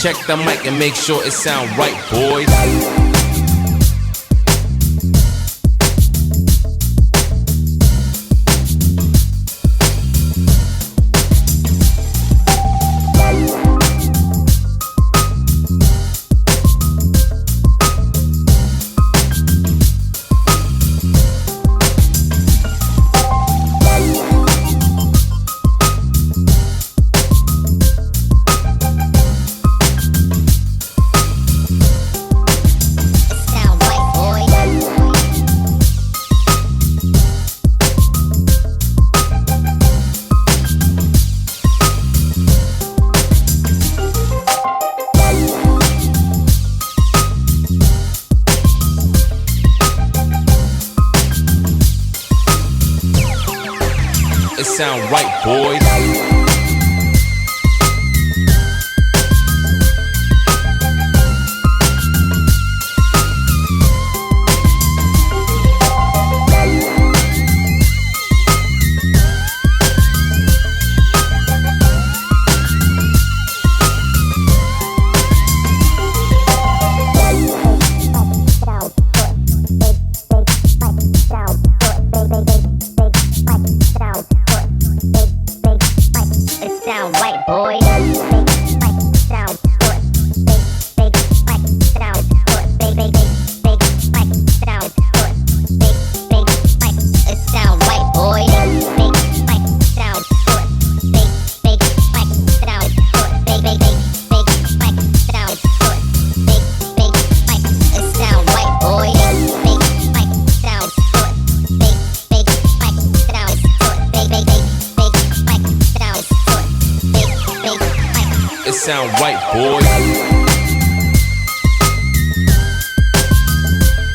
Check the mic and make sure it sound right, boys. It sound right, boys. Sound right, boys. Sound good. Big spike. Sound good. Big spike. Sound good. Big spike. It sound right, boys. Big spike. Sound good. Big spike. Sound good. Big spike. Sound good. Big spike. It sound right, boys. Big spike. Sound good. Big spike. Sound good. Big spike. Sound good. It sound right, boys.